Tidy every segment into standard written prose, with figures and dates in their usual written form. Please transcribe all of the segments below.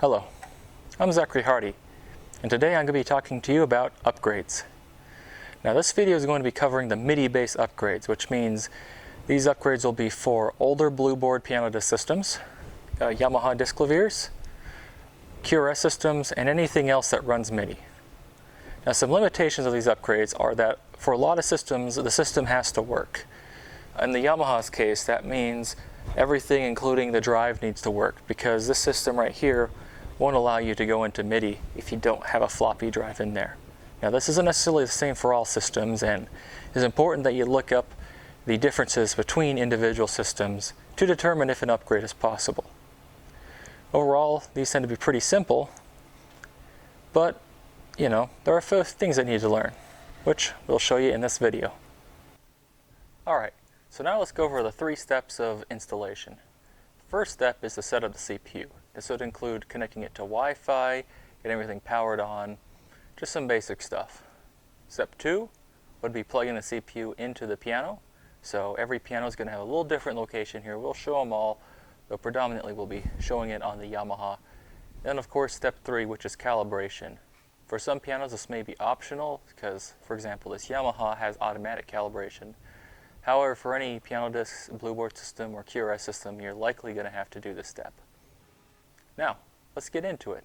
Hello, I'm Zachary Hardy, and today I'm going to be talking to you about upgrades. Now this video is going to be covering the MIDI-based upgrades, which means these upgrades will be for older Blueboard PianoDisc systems, Yamaha disc claviers, QRS systems, and anything else that runs MIDI. Now some limitations of these upgrades are that for a lot of systems, the system has to work. In the Yamaha's case, that means everything including the drive needs to work, because this system right here won't allow you to go into MIDI if you don't have a floppy drive in there. Now this isn't necessarily the same for all systems, and it's important that you look up the differences between individual systems to determine if an upgrade is possible. Overall, these tend to be pretty simple, but there are a few things that you need to learn, which we'll show you in this video. Alright, so now let's go over the 3 steps of installation. The first step is to set up the CPU. This would include connecting it to Wi-Fi, getting everything powered on, just some basic stuff. Step 2 would be plugging the CPU into the piano. So every piano is going to have a little different location here. We'll show them all, but predominantly we'll be showing it on the Yamaha. Then of course step 3, which is calibration. For some pianos this may be optional because, for example, this Yamaha has automatic calibration. However, for any PianoDisc, Blueboard system, or QRS system, you're likely going to have to do this step. Now, let's get into it.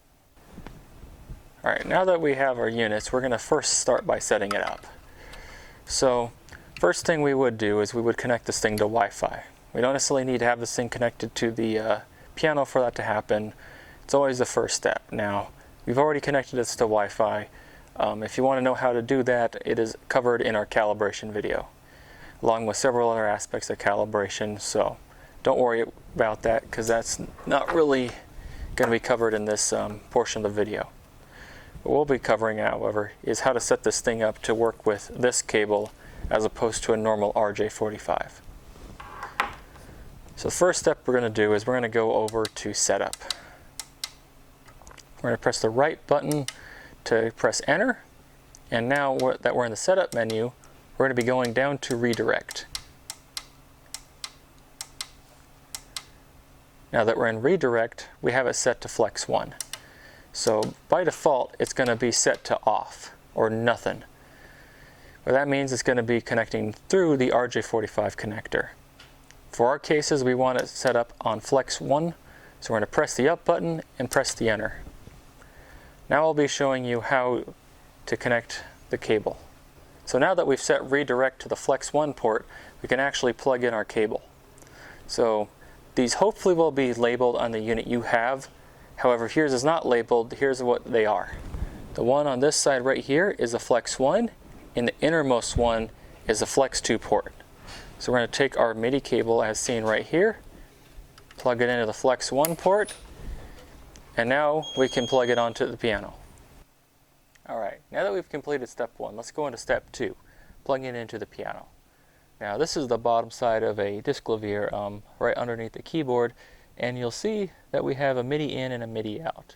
Alright, now that we have our units, we're going to first start by setting it up. So, first thing we would do is we would connect this thing to Wi-Fi. We don't necessarily need to have this thing connected to the piano for that to happen. It's always the first step. Now, we've already connected this to Wi-Fi. If you want to know how to do that, it is covered in our calibration video, along with several other aspects of calibration, so don't worry about that because that's not really going to be covered in this portion of the video. What we'll be covering, however, is how to set this thing up to work with this cable as opposed to a normal RJ45. So the first step we're going to do is we're going to go over to Setup. We're going to press the right button to press Enter, and now that we're in the Setup menu, we're going to be going down to Redirect. Now that we're in Redirect, we have it set to Flex 1. So by default, it's going to be set to off, or nothing. What that means it's going to be connecting through the RJ45 connector. For our cases, we want it set up on Flex 1, so we're going to press the up button and press the Enter. Now I'll be showing you how to connect the cable. So now that we've set Redirect to the Flex 1 port, we can actually plug in our cable. So these hopefully will be labeled on the unit you have. However, if yours is not labeled, here's what they are. The one on this side right here is a Flex 1, and the innermost one is a Flex 2 port. So we're going to take our MIDI cable as seen right here, plug it into the Flex 1 port, and now we can plug it onto the piano. Alright, now that we've completed step 1, let's go into step 2, plugging it into the piano. Now this is the bottom side of a disc clavier right underneath the keyboard, and you'll see that we have a MIDI in and a MIDI out.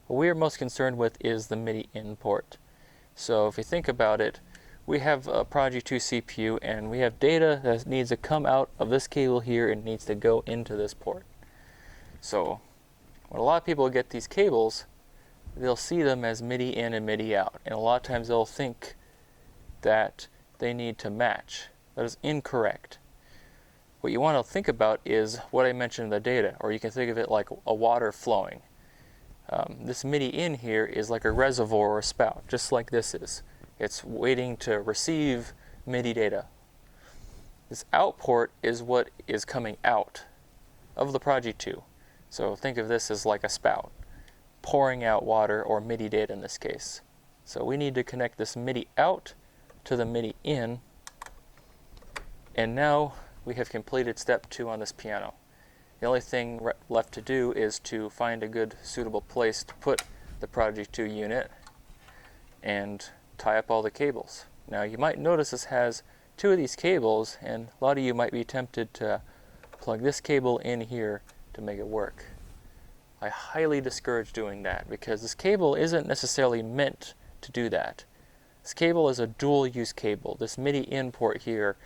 What we are most concerned with is the MIDI in port. So if you think about it, we have a Prodigy II CPU and we have data that needs to come out of this cable here and needs to go into this port. So when a lot of people get these cables, they'll see them as MIDI in and MIDI out, and a lot of times they'll think that they need to match. That is incorrect. What you want to think about is what I mentioned in the data, or you can think of it like a water flowing. This MIDI in here is like a reservoir or a spout, just like this is. It's waiting to receive MIDI data. This out port is what is coming out of the Prodigy II. So think of this as like a spout, pouring out water, or MIDI data in this case. So we need to connect this MIDI out to the MIDI in, and now we have completed step 2 on this piano. The only thing left to do is to find a good suitable place to put the Prodigy II unit and tie up all the cables. Now you might notice this has 2 of these cables, and a lot of you might be tempted to plug this cable in here to make it work. I highly discourage doing that because this cable isn't necessarily meant to do that. This cable is a dual use cable. This MIDI in port here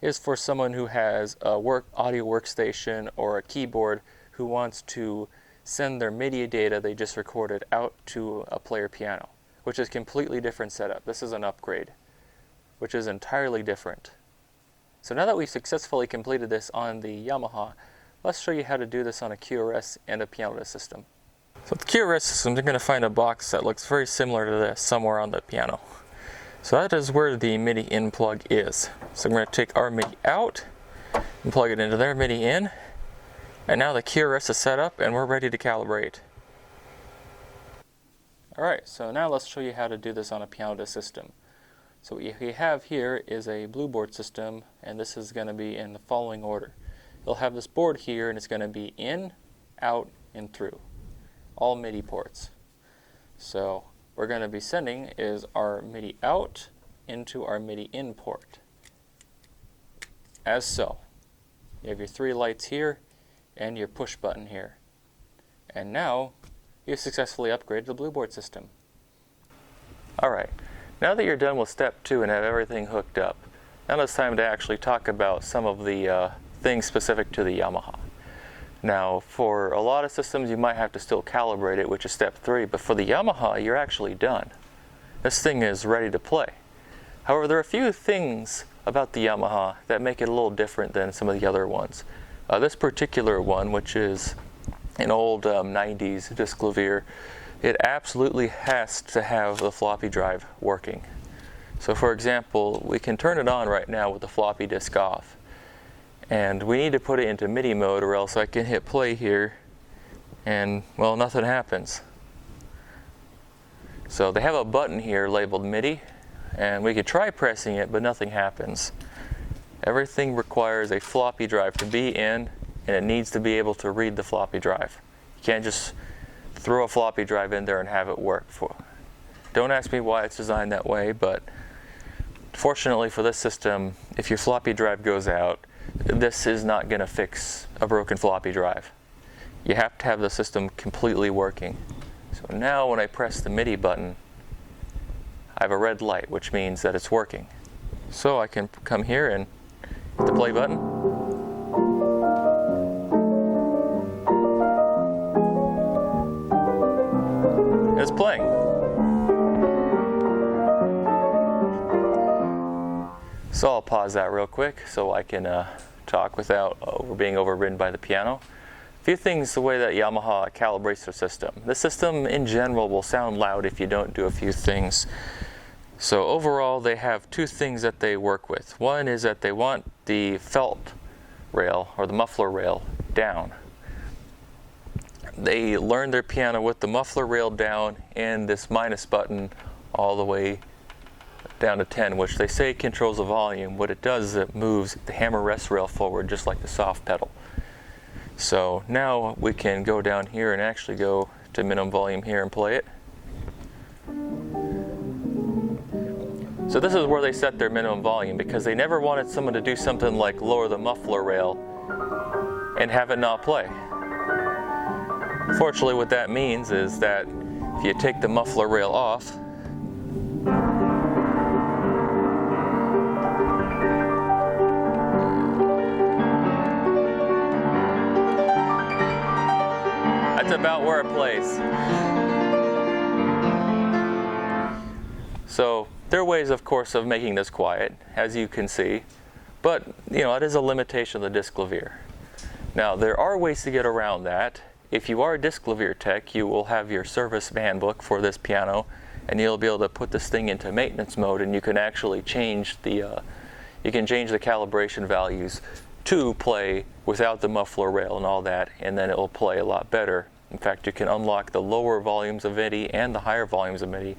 is for someone who has a audio workstation or a keyboard who wants to send their MIDI data they just recorded out to a player piano, which is a completely different setup. This is an upgrade, which is entirely different. So now that we've successfully completed this on the Yamaha, let's show you how to do this on a QRS and a PianoDisc system. So with the QRS system, you're going to find a box that looks very similar to this somewhere on the piano. So that is where the MIDI in plug is. So I'm going to take our MIDI out and plug it into their MIDI in. And now the QRS is set up and we're ready to calibrate. Alright, so now let's show you how to do this on a PianoDisc system. So what we have here is a blue board system, and this is going to be in the following order. You'll have this board here and it's going to be in, out, and through. All MIDI ports. So what we're going to be sending is our MIDI out into our MIDI in port. As so. You have your 3 lights here and your push button here. And now you've successfully upgraded the blue board system. Alright, now that you're done with step 2 and have everything hooked up, now it's time to actually talk about some of the things specific to the Yamaha. Now, for a lot of systems you might have to still calibrate it, which is step 3, but for the Yamaha you're actually done. This thing is ready to play. However, there are a few things about the Yamaha that make it a little different than some of the other ones. This particular one, which is an old 90s disclavier, it absolutely has to have the floppy drive working. So for example, we can turn it on right now with the floppy disk off. And we need to put it into MIDI mode, or else I can hit play here and, well, nothing happens. So they have a button here labeled MIDI, and we could try pressing it, but nothing happens. Everything requires a floppy drive to be in, and it needs to be able to read the floppy drive. You can't just throw a floppy drive in there and have it work. Don't ask me why it's designed that way, but fortunately for this system, if your floppy drive goes out, this is not going to fix a broken floppy drive. You have to have the system completely working. So now when I press the MIDI button, I have a red light, which means that it's working. So I can come here and hit the play button. And it's playing. So I'll pause that real quick so I can talk without being overridden by the piano. A few things the way that Yamaha calibrates their system. The system in general will sound loud if you don't do a few things. So overall they have 2 things that they work with. One is that they want the felt rail or the muffler rail down. They learn their piano with the muffler rail down and this minus button all the way down to 10, which they say controls the volume. What it does is it moves the hammer rest rail forward just like the soft pedal. So now we can go down here and actually go to minimum volume here and play it. So this is where they set their minimum volume, because they never wanted someone to do something like lower the muffler rail and have it not play. Fortunately, what that means is that if you take the muffler rail off, that's about where it plays. So there are ways, of course, of making this quiet, as you can see, but it is a limitation of the disclavier. Now there are ways to get around that. If you are a disclavier tech, you will have your service handbook for this piano, and you'll be able to put this thing into maintenance mode, and you can actually change the calibration values to play without the muffler rail and all that, and then it will play a lot better. In fact, you can unlock the lower volumes of MIDI and the higher volumes of MIDI,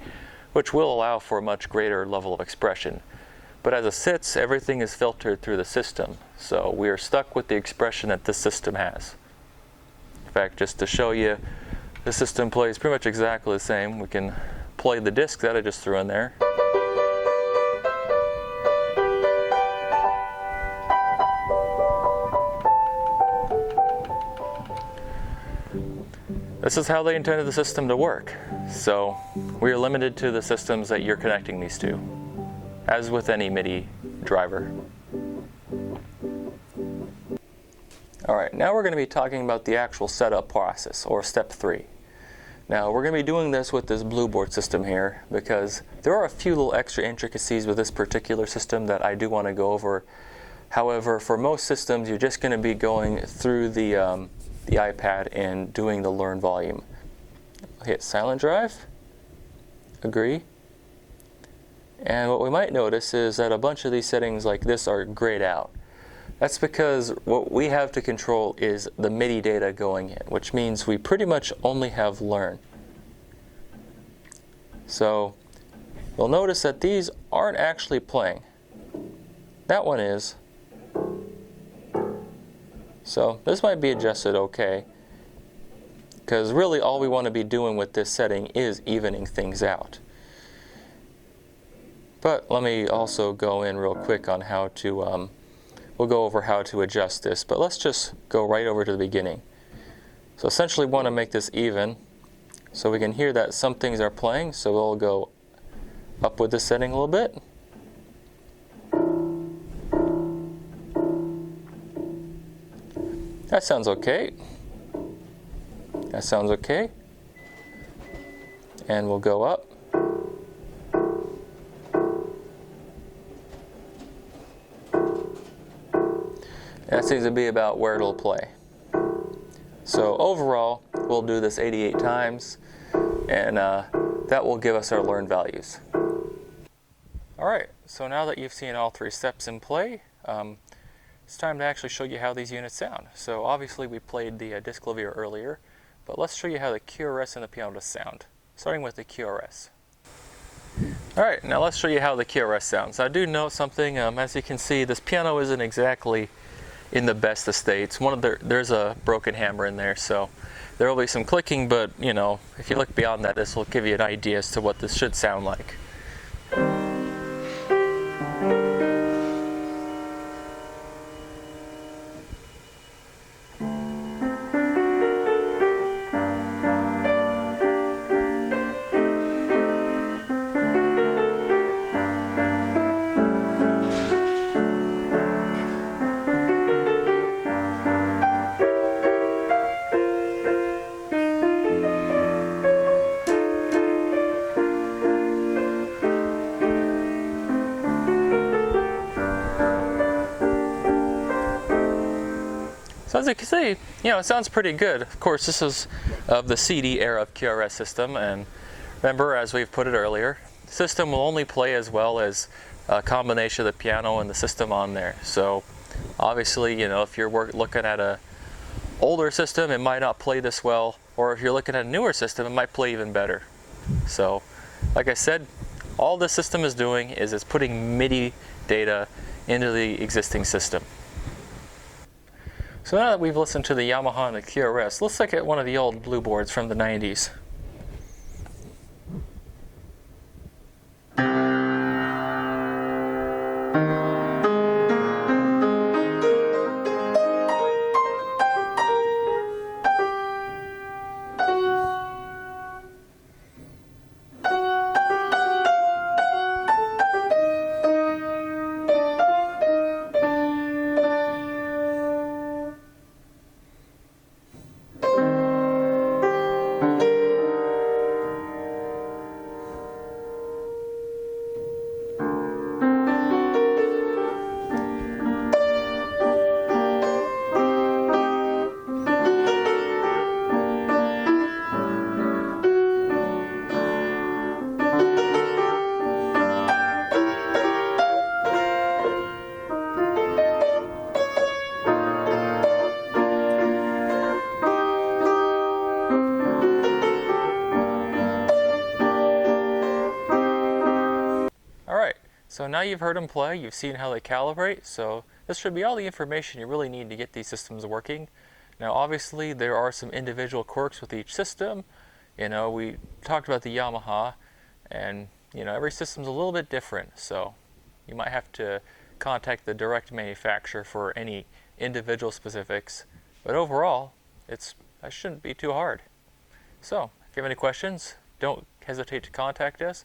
which will allow for a much greater level of expression. But as it sits, everything is filtered through the system, so we are stuck with the expression that this system has. In fact, just to show you, the system plays pretty much exactly the same. We can play the disc that I just threw in there. This is how they intended the system to work. So we are limited to the systems that you're connecting these to, as with any MIDI driver. Alright, now we're going to be talking about the actual setup process, or step 3. Now we're going to be doing this with this blue board system here because there are a few little extra intricacies with this particular system that I do want to go over. However, for most systems you're just going to be going through the iPad and doing the learn volume. Hit silent drive, agree, and what we might notice is that a bunch of these settings like this are grayed out. That's because what we have to control is the MIDI data going in, which means we pretty much only have learn. So you'll notice that these aren't actually playing. That one is. So this might be adjusted okay, because really all we want to be doing with this setting is evening things out. But let me also go in real quick on how to we'll go over how to adjust this, but let's just go right over to the beginning. So essentially we want to make this even, so we can hear that some things are playing, so we'll go up with this setting a little bit. That sounds okay. That sounds okay. And we'll go up. That seems to be about where it'll play. So overall, we'll do this 88 times, and that will give us our learn values. Alright, so now that you've seen all 3 steps in play, it's time to actually show you how these units sound. So obviously we played the disc clavier earlier, but let's show you how the QRS and the PianoDisc sound, starting with the QRS. Alright, now let's show you how the QRS sounds. I do note something, as you can see, this piano isn't exactly in the best of states. There's a broken hammer in there, so there will be some clicking, but you know, if you look beyond that, this will give you an idea as to what this should sound like. So as you can see, you know, it sounds pretty good. Of course, this is of the CD era of QRS system, and remember, as we've put it earlier, the system will only play as well as a combination of the piano and the system on there. So obviously, you know, if you're looking at a older system, it might not play this well, or if you're looking at a newer system, it might play even better. So like I said, all this system is doing is it's putting MIDI data into the existing system. So now that we've listened to the Yamaha and the QRS, let's look at one of the old blue boards from the 90s. So now you've heard them play, you've seen how they calibrate, so this should be all the information you really need to get these systems working. Now obviously there are some individual quirks with each system. You know, we talked about the Yamaha, and you know, every system's a little bit different, so you might have to contact the direct manufacturer for any individual specifics. But overall, that shouldn't be too hard. So, if you have any questions, don't hesitate to contact us.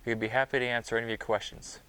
We'd be happy to answer any of your questions.